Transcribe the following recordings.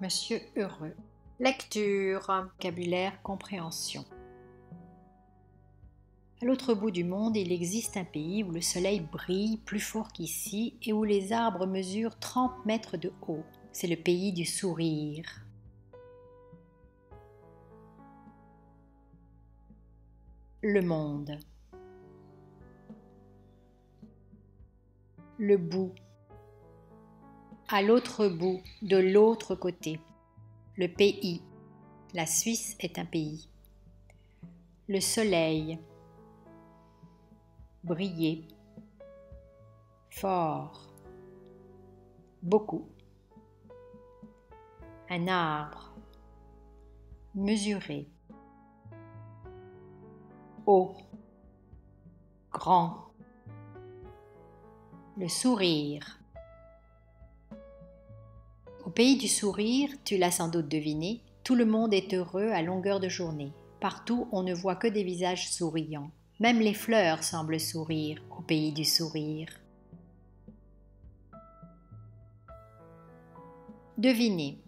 Monsieur heureux. Lecture, vocabulaire, compréhension. À l'autre bout du monde, il existe un pays où le soleil brille plus fort qu'ici et où les arbres mesurent 30 mètres de haut. C'est le pays du sourire. Le monde. Le bout. À l'autre bout, de l'autre côté. Le pays. La Suisse est un pays. Le soleil. Briller. Fort. Beaucoup. Un arbre. Mesurer. Haut. Grand. Le sourire. Au pays du sourire, tu l'as sans doute deviné, tout le monde est heureux à longueur de journée. Partout, on ne voit que des visages souriants. Même les fleurs semblent sourire au pays du sourire. Deviner.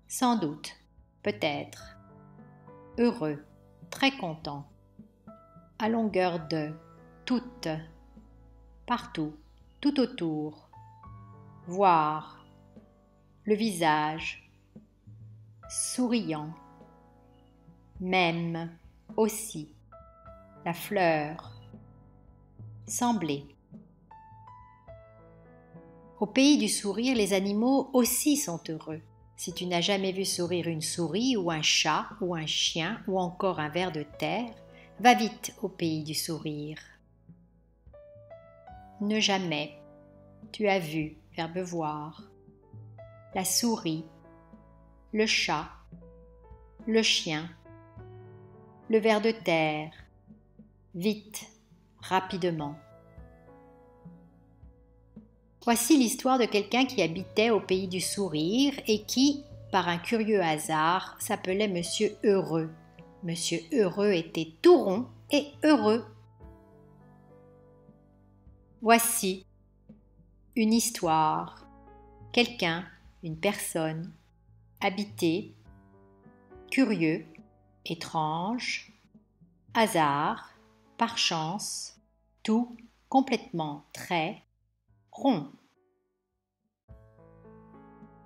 Sans doute. Peut-être. Heureux. Très content. À longueur de. Toutes. Partout. Tout autour. Voir. Le visage. Souriant. Même. Aussi. La fleur. Sembler. Au pays du sourire, les animaux aussi sont heureux. Si tu n'as jamais vu sourire une souris ou un chat ou un chien ou encore un ver de terre, va vite au pays du sourire. Ne jamais. Tu as vu, verbe voir. La souris, le chat, le chien, le ver de terre, vite, rapidement. Voici l'histoire de quelqu'un qui habitait au pays du sourire et qui, par un curieux hasard, s'appelait Monsieur Heureux. Monsieur Heureux était tout rond et heureux. Voici une histoire, quelqu'un, une personne, habité, curieux, étrange, hasard, par chance, tout complètement très rond.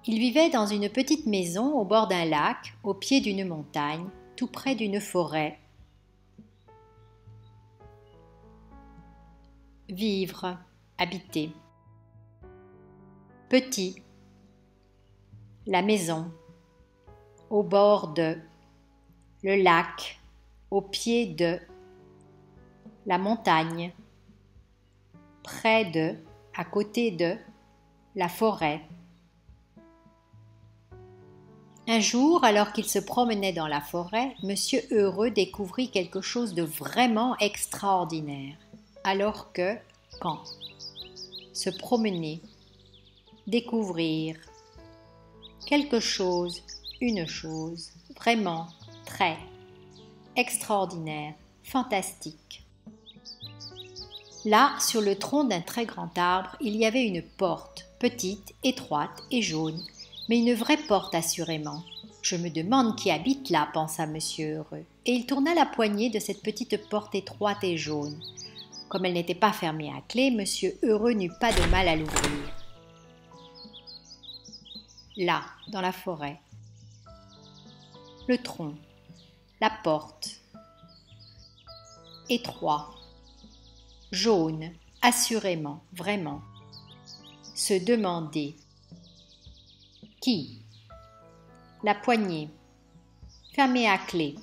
Il vivait dans une petite maison au bord d'un lac, au pied d'une montagne, tout près d'une forêt. Vivre, habiter. Petit. La maison. Au bord de. Le lac. Au pied de. La montagne. Près de. À côté de. La forêt. Un jour, alors qu'il se promenait dans la forêt, Monsieur Heureux découvrit quelque chose de vraiment extraordinaire. Alors que, quand? Se promener, découvrir, quelque chose, une chose, vraiment, très, extraordinaire, fantastique. Là, sur le tronc d'un très grand arbre, il y avait une porte, petite, étroite et jaune, mais une vraie porte assurément. Je me demande qui habite là, pensa Monsieur Heureux, et il tourna la poignée de cette petite porte étroite et jaune. Comme elle n'était pas fermée à clé, Monsieur Heureux n'eut pas de mal à l'ouvrir. Là, dans la forêt, le tronc, la porte, étroit, jaune, assurément, vraiment, se demander qui, la poignée, fermée à clé.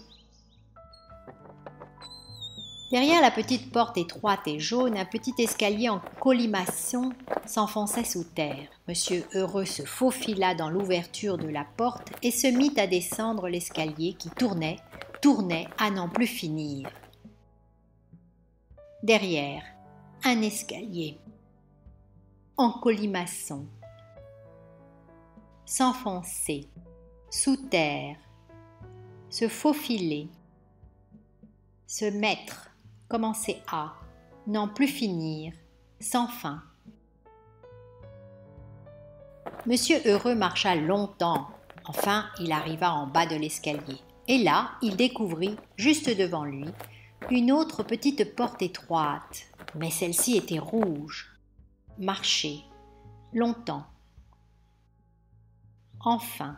Derrière la petite porte étroite et jaune, un petit escalier en colimaçon s'enfonçait sous terre. Monsieur Heureux se faufila dans l'ouverture de la porte et se mit à descendre l'escalier qui tournait à n'en plus finir. Derrière, un escalier en colimaçon, s'enfoncer, sous terre, se faufiler, se mettre, commencer à, n'en plus finir, sans fin. Monsieur Heureux marcha longtemps, Enfin, il arriva en bas de l'escalier. Et là, il découvrit, juste devant lui, une autre petite porte étroite. Mais celle-ci était rouge. Marcher. Longtemps. Enfin.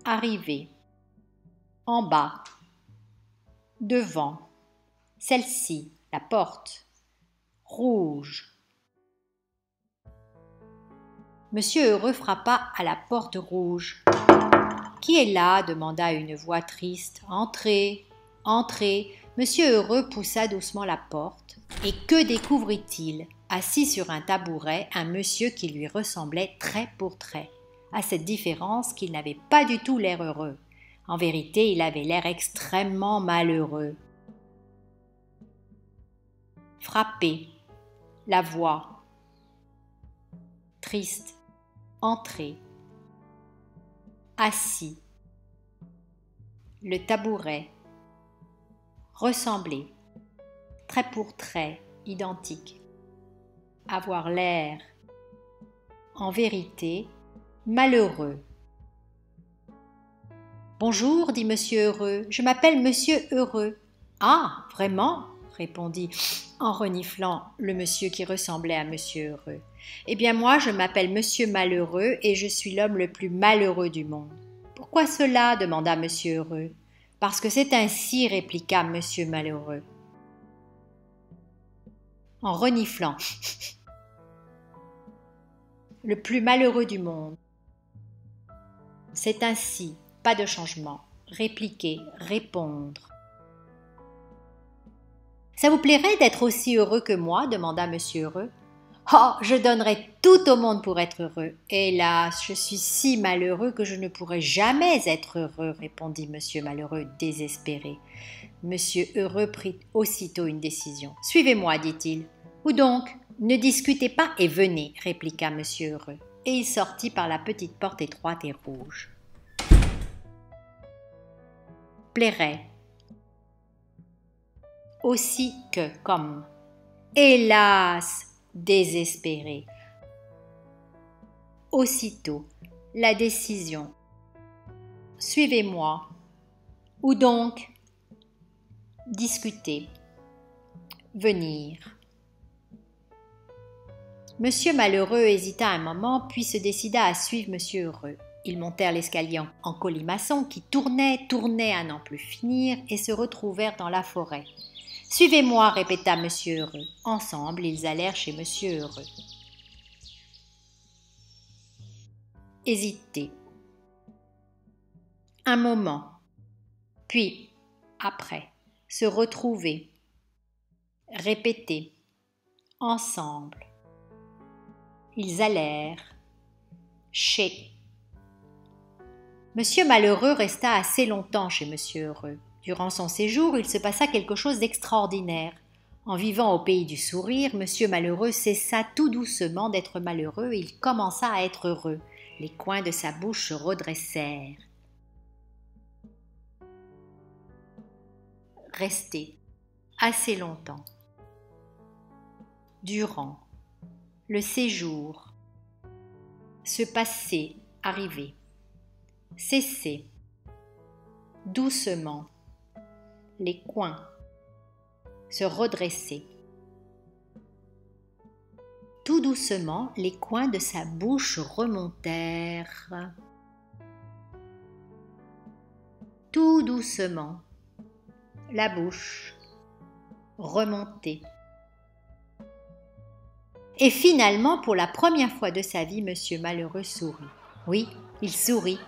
Arriver. En bas. Devant. Celle-ci, la porte. Rouge. Monsieur Heureux frappa à la porte rouge. « Qui est là ?» demanda une voix triste. « Entrez, entrez !» Monsieur Heureux poussa doucement la porte. Et que découvrit-il ? Assis sur un tabouret, un monsieur qui lui ressemblait trait pour trait, à cette différence qu'il n'avait pas du tout l'air heureux. En vérité, il avait l'air extrêmement malheureux. Frappé, la voix, triste, entrer, assis, le tabouret, ressembler, trait pour trait, identique, avoir l'air, en vérité, malheureux. « Bonjour, dit Monsieur Heureux, je m'appelle Monsieur Heureux. »« Ah, vraiment ?» répondit en reniflant le monsieur qui ressemblait à Monsieur Heureux. « Eh bien moi, je m'appelle Monsieur Malheureux et je suis l'homme le plus malheureux du monde. »« Pourquoi cela ?» demanda Monsieur Heureux. « Parce que c'est ainsi, répliqua Monsieur Malheureux, en reniflant. Le plus malheureux du monde. C'est ainsi, pas de changement. Répliquer, répondre. « Ça vous plairait d'être aussi heureux que moi ?» demanda Monsieur Heureux. « Oh, je donnerais tout au monde pour être heureux. Hélas, je suis si malheureux que je ne pourrai jamais être heureux, » répondit Monsieur Malheureux, désespéré. Monsieur Heureux prit aussitôt une décision. « Suivez-moi, dit-il. »« Où donc ? Ne discutez pas et venez, » répliqua Monsieur Heureux. Et il sortit par la petite porte étroite et rouge. Plairait. Aussi que, comme. Hélas, désespéré. Aussitôt, la décision. Suivez-moi. Où donc ? Discuter. Venir. Monsieur Malheureux hésita un moment, puis se décida à suivre Monsieur Heureux. Ils montèrent l'escalier en colimaçon qui tournait à n'en plus finir et se retrouvèrent dans la forêt. « Suivez-moi » répéta Monsieur Heureux. Ensemble, ils allèrent chez Monsieur Heureux. Hésiter. Un moment. Puis, après, se retrouver. Répéter. Ensemble. Ils allèrent chez. Monsieur Malheureux resta assez longtemps chez Monsieur Heureux. Durant son séjour, il se passa quelque chose d'extraordinaire. En vivant au pays du sourire, Monsieur Malheureux cessa tout doucement d'être malheureux et il commença à être heureux. Les coins de sa bouche se redressèrent. Rester assez longtemps. Durant. Le séjour. Se passer, arriver. Cesser. Doucement. Les coins. Se redresser. Tout doucement, les coins de sa bouche remontèrent. Tout doucement, la bouche remontée. Et finalement, pour la première fois de sa vie, Monsieur Malheureux sourit. Oui, il sourit.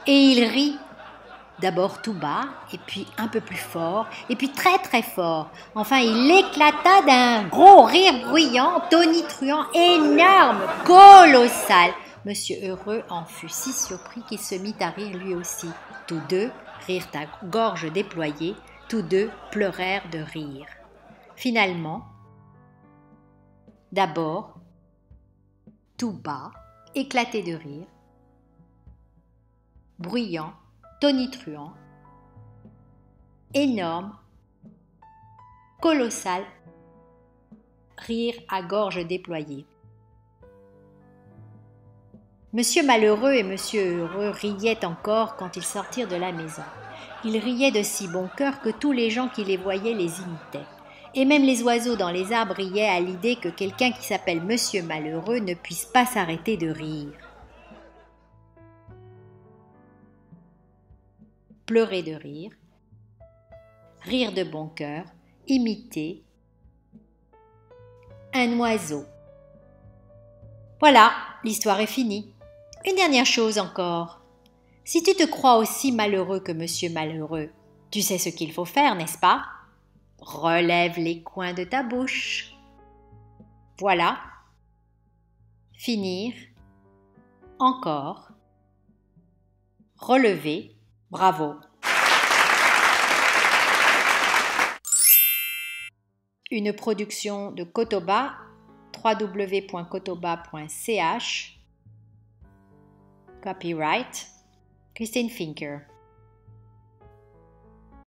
Et il rit. D'abord tout bas, et puis un peu plus fort, et puis très très fort. Enfin, il éclata d'un gros rire bruyant, tonitruant, énorme, colossal. Monsieur Heureux en fut si surpris qu'il se mit à rire lui aussi. Tous deux rirent à gorge déployée, tous deux pleurèrent de rire. Finalement, d'abord, tout bas, éclaté de rire, bruyant, tonitruant, énorme, colossal, rire à gorge déployée. Monsieur Malheureux et Monsieur Heureux riaient encore quand ils sortirent de la maison. Ils riaient de si bon cœur que tous les gens qui les voyaient les imitaient. Et même les oiseaux dans les arbres riaient à l'idée que quelqu'un qui s'appelle Monsieur Malheureux ne puisse pas s'arrêter de rire. Pleurer de rire, rire de bon cœur, imiter un oiseau. Voilà, l'histoire est finie. Une dernière chose encore. Si tu te crois aussi malheureux que Monsieur Malheureux, tu sais ce qu'il faut faire, n'est-ce pas? Relève les coins de ta bouche. Voilà. Finir. Encore. Relever. Bravo. Une production de Kotoba, www.kotoba.ch. Copyright Christine Finker.